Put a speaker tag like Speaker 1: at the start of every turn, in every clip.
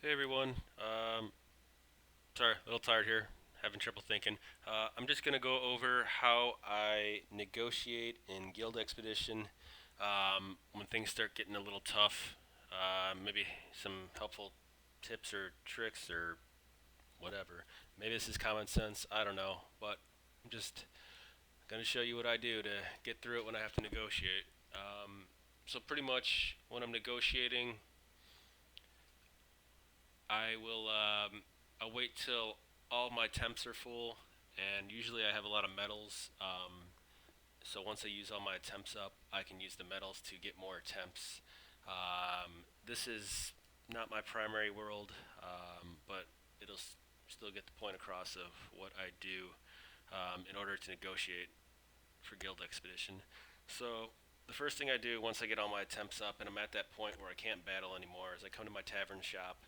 Speaker 1: Hey everyone. Sorry, a little tired here, having trouble thinking. I'm just gonna go over how I negotiate in Guild Expedition when things start getting a little tough. Maybe some helpful tips or tricks or whatever. Maybe this is common sense. I don't know, but I'm just gonna show you what I do to get through it when I have to negotiate. So pretty much when I'm negotiating, I will I'll wait till all my temps are full, and usually I have a lot of metals. So once I use all my temps up, I can use the metals to get more temps. This is not my primary world, but it'll still get the point across of what I do in order to negotiate for Guild Expedition. So the first thing I do once I get all my temps up and I'm at that point where I can't battle anymore is I come to my tavern shop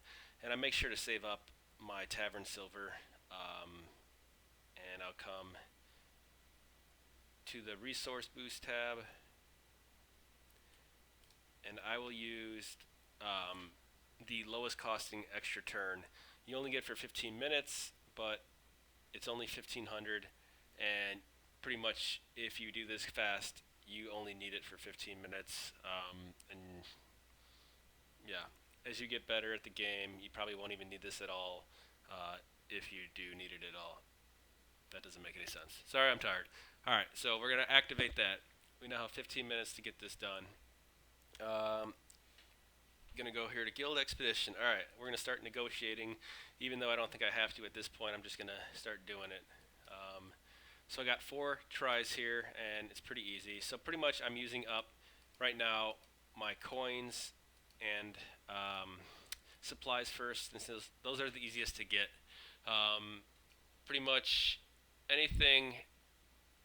Speaker 1: and I make sure to save up my tavern silver, and I'll come to the resource boost tab and I will use the lowest costing extra turn. You only get for 15 minutes, but it's only 1500, and pretty much if you do this fast, you only need it for 15 minutes. And yeah, as you get better at the game, you probably won't even need this at all. If you do need it at all, that doesn't make any sense. Sorry, I'm tired. All right, so we're gonna activate that. We now have 15 minutes to get this done. Um, Gonna go here to Guild Expedition. All right, we're gonna start negotiating. Even though I don't think I have to at this point, I'm just gonna start doing it. So I got 4 tries here, and it's pretty easy. So pretty much I'm using up right now my coins and supplies first, and so those are the easiest to get. Um, Pretty much anything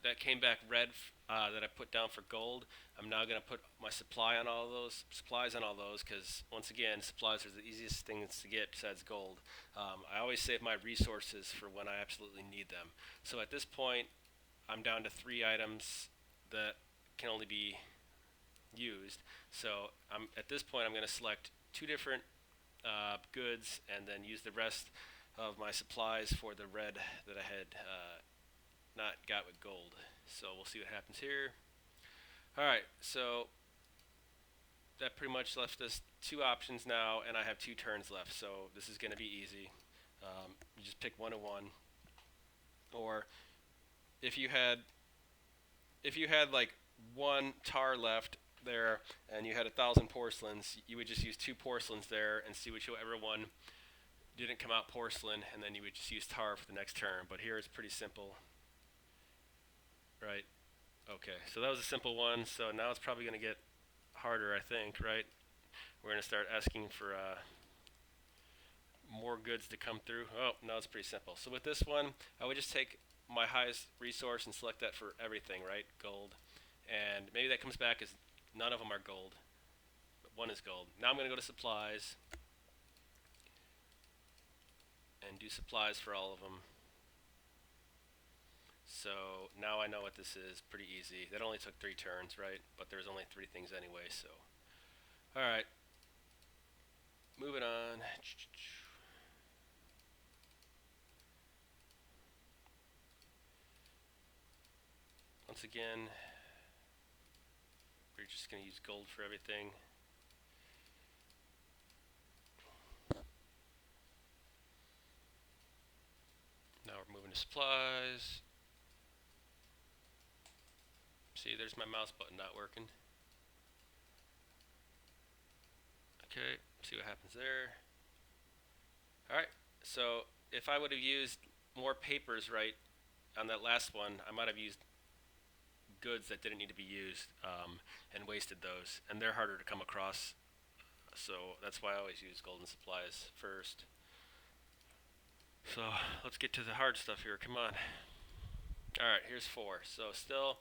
Speaker 1: that came back red that I put down for gold, I'm now going to put my supply on all of those supplies on all those because once again, supplies are the easiest things to get besides gold. I always save my resources for when I absolutely need them. So at this point, I'm down to 3 items that can only be used. So at this point, I'm going to select 2 different goods and then use the rest of my supplies for the red that I had not got with gold. So we'll see what happens here. All right, so that pretty much left us 2 options now, and I have 2 turns left. So this is going to be easy. You just pick one and one, or if you had like one tar left there, and you had 1,000 porcelains, you would just use 2 porcelains there and see whichever one didn't come out porcelain, and then you would just use tar for the next turn. But here it's pretty simple, right? Okay, so that was a simple one. So now it's probably going to get harder, I think, right? We're going to start asking for more goods to come through. Oh, no, it's pretty simple. So with this one, I would just take my highest resource and select that for everything, right? Gold. And maybe that comes back as none of them are gold, but one is gold. Now I'm going to go to supplies and do supplies for all of them. So now I know what this is. Pretty easy. That only took 3 turns, right? But there's only 3 things anyway, so. Alright, moving on. Once again, we're just going to use gold for everything. Now we're moving to supplies. See, there's my mouse button not working. Okay, see what happens there. Alright, so if I would have used more papers right on that last one, I might have used goods that didn't need to be used and wasted those, and they're harder to come across. So that's why I always use golden supplies first. So let's get to the hard stuff here. Come on. Alright, here's 4. So still,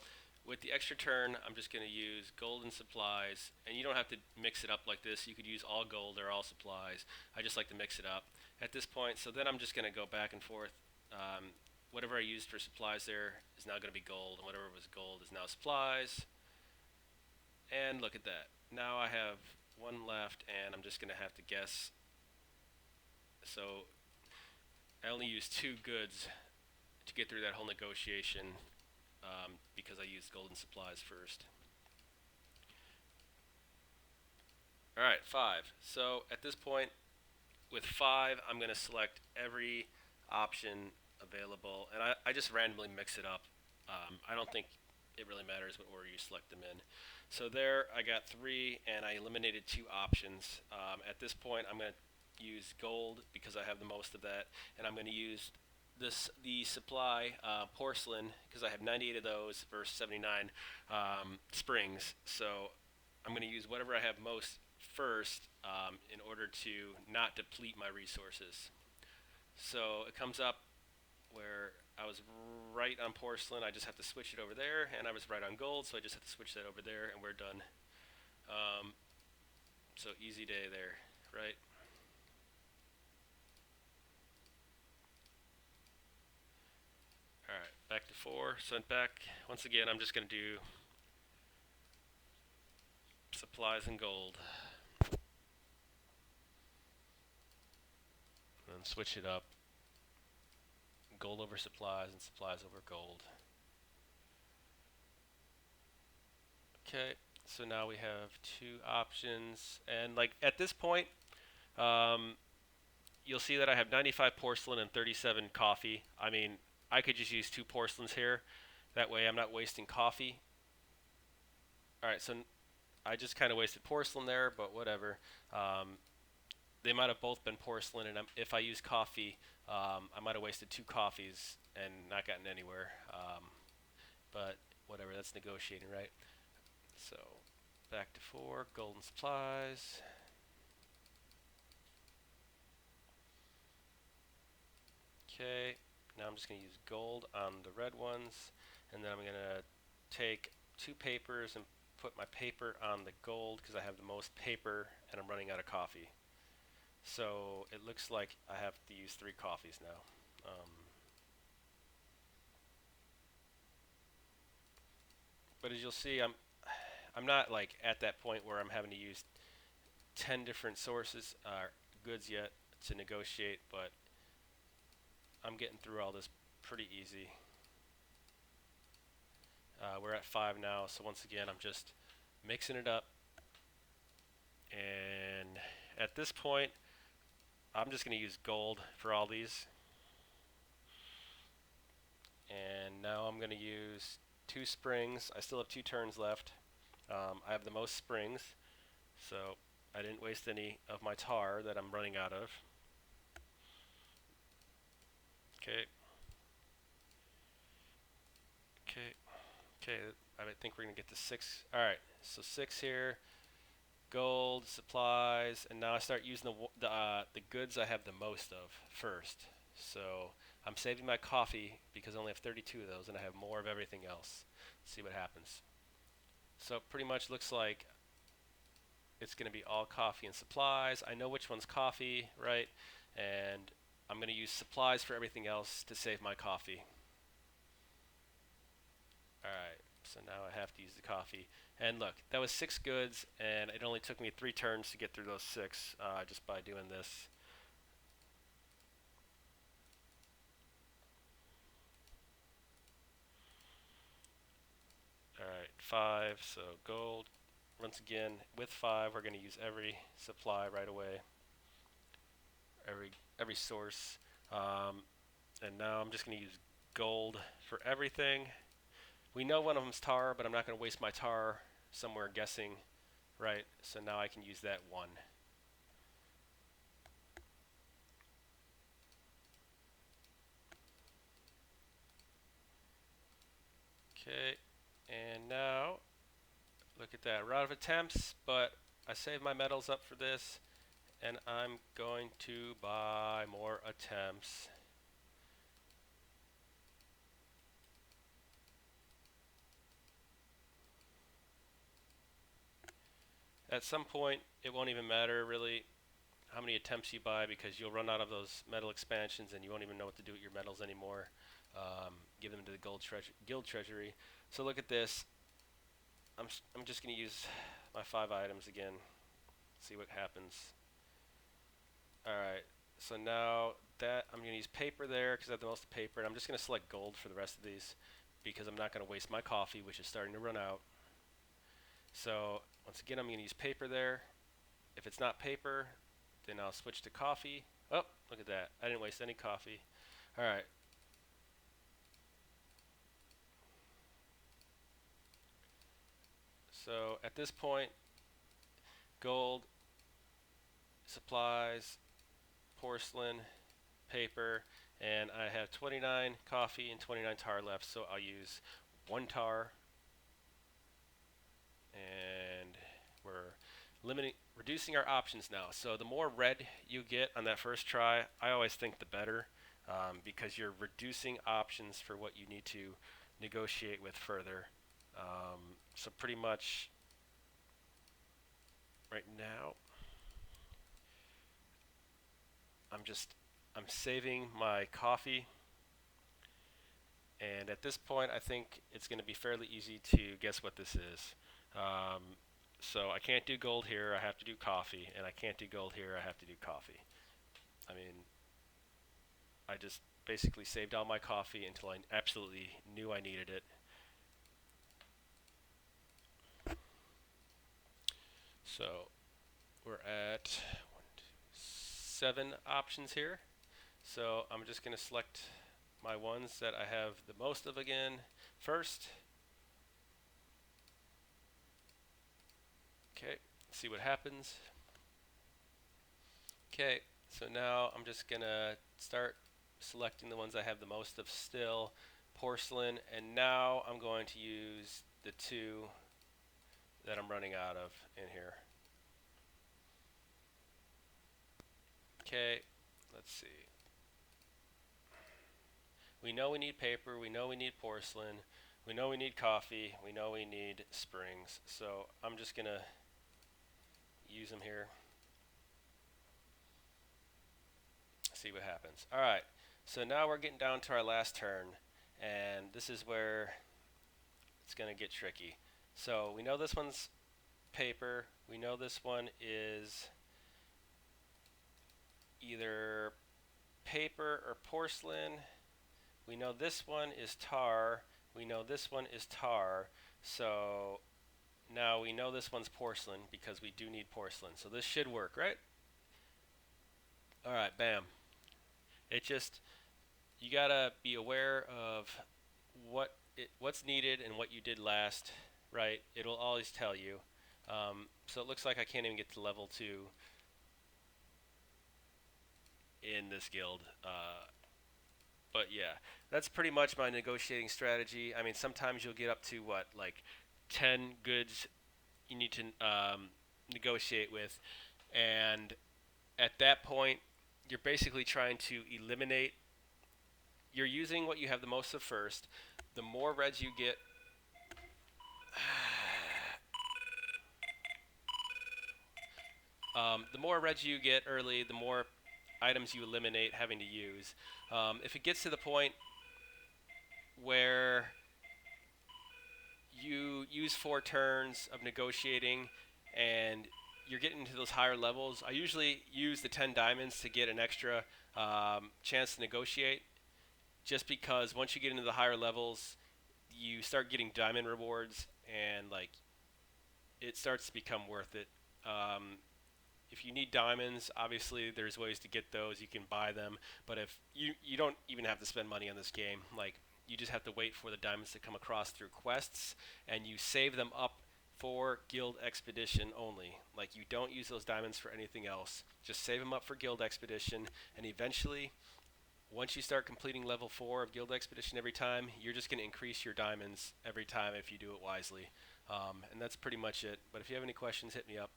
Speaker 1: with the extra turn, I'm just going to use golden supplies. And you don't have to mix it up like this. You could use all gold or all supplies. I just like to mix it up at this point. So then I'm just going to go back and forth. Whatever I used for supplies there is now going to be gold, and whatever was gold is now supplies. And look at that. Now I have one left, and I'm just going to have to guess So I only used 2 goods to get through that whole negotiation because I used golden supplies first. All right, 5. So at this point, with 5, I'm going to select every option available, and I just randomly mix it up. I don't think it really matters what order you select them in. So there, I got 3, and I eliminated 2 options. At this point, I'm going to use gold because I have the most of that, and I'm going to use the supply porcelain because I have 98 of those versus 79 springs. So I'm going to use whatever I have most first in order to not deplete my resources. So it comes up where I was right on porcelain. I just have to switch it over there, and I was right on gold, so I just have to switch that over there, and we're done. Um, so easy day there, right? All right, back to 4. So back once again, I'm just going to do supplies and gold, and switch it up. Gold over supplies and supplies over gold. Okay, so now we have 2 options, and like at this point, um, you'll see that I have 95 porcelain and 37 coffee. I mean, I could just use 2 porcelains here. That way I'm not wasting coffee. Alright, so I just kind of wasted porcelain there, but whatever. Um, they might have both been porcelain, and if I use coffee, I might have wasted 2 coffees and not gotten anywhere. But whatever, that's negotiating, right? So back to 4, golden supplies. Okay, now I'm just going to use gold on the red ones, and then I'm going to take 2 papers and put my paper on the gold because I have the most paper and I'm running out of coffee. So it looks like I have to use 3 coffees now. But as you'll see, I'm not like at that point where I'm having to use 10 different sources goods yet to negotiate, but I'm getting through all this pretty easy. We're at 5 now, so once again, I'm just mixing it up. And at this point, I'm just going to use gold for all these. And now I'm going to use 2 springs. I still have 2 turns left. I have the most springs, so I didn't waste any of my tar that I'm running out of. Okay. Okay. Okay. I think we're going to get to 6. All right. So 6 here. Gold, supplies, and now I start using the goods I have the most of first. So I'm saving my coffee because I only have 32 of those, and I have more of everything else. Let's see what happens. So it pretty much looks like it's going to be all coffee and supplies. I know which one's coffee, right? And I'm going to use supplies for everything else to save my coffee. All right, so now I have to use the coffee. And look, that was 6 goods, and it only took me 3 turns to get through those 6 just by doing this. All right, 5, so gold. Once again, with 5, we're going to use every supply right away, every source. Um, and now I'm just going to use gold for everything. We know one of them's tar, but I'm not going to waste my tar somewhere guessing, right? So now I can use that 1. Okay, and now look at that. We're out of attempts, but I saved my metals up for this, and I'm going to buy more attempts. At some point, it won't even matter really how many attempts you buy because you'll run out of those metal expansions and you won't even know what to do with your metals anymore. Give them to the guild treasury. So look at this. I'm just going to use my 5 items again. See what happens. All right. So now that I'm going to use paper there because I have the most paper, and I'm just going to select gold for the rest of these because I'm not going to waste my coffee, which is starting to run out. So once again, I'm going to use paper there. If it's not paper, then I'll switch to coffee. Oh, look at that. I didn't waste any coffee. All right. So at this point, gold, supplies, porcelain, paper, and I have 29 coffee and 29 tar left, so I'll use 1 tar, and we're reducing our options now. So the more red you get on that first try, I always think the better, because you're reducing options for what you need to negotiate with further. So pretty much right now, I'm saving my coffee, and at this point, I think it's going to be fairly easy to guess what this is. Um, so I can't do gold here, I have to do coffee, and I can't do gold here, I have to do coffee. I mean, I just basically saved all my coffee until I absolutely knew I needed it. So we're at 7 options here. So I'm just going to select my ones that I have the most of again first. Okay, see what happens. Okay, so now I'm just going to start selecting the ones I have the most of still. Porcelain, and now I'm going to use the 2 that I'm running out of in here. Okay, let's see. We know we need paper, we know we need porcelain, we know we need coffee, we know we need springs. So I'm just going to use them here. See what happens. All right, so now we're getting down to our last turn, and this is where it's going to get tricky. So we know this one's paper, we know this one is either paper or porcelain, we know this one is tar, we know this one is tar, so now we know this one's porcelain because we do need porcelain, so this should work, right? Alright, bam. It just, you gotta be aware of what's needed and what you did last, right? It'll always tell you. So it looks like I can't even get to level 2 in this guild. But yeah, that's pretty much my negotiating strategy. I mean, sometimes you'll get up to what, like 10 goods you need to negotiate with, and at that point, you're basically trying to eliminate. You're using what you have the most of first. The more reds you get, the more reds you get early, the more items you eliminate having to use. If it gets to the point where you use 4 turns of negotiating and you're getting to those higher levels, I usually use the 10 diamonds to get an extra chance to negotiate, just because once you get into the higher levels, you start getting diamond rewards, and like it starts to become worth it. If you need diamonds, obviously there's ways to get those. You can buy them, but if you don't even have to spend money on this game. Like, you just have to wait for the diamonds to come across through quests, and you save them up for Guild Expedition only. Like, you don't use those diamonds for anything else. Just save them up for Guild Expedition, and eventually, once you start completing level 4 of Guild Expedition every time, you're just going to increase your diamonds every time if you do it wisely. And that's pretty much it. But if you have any questions, hit me up.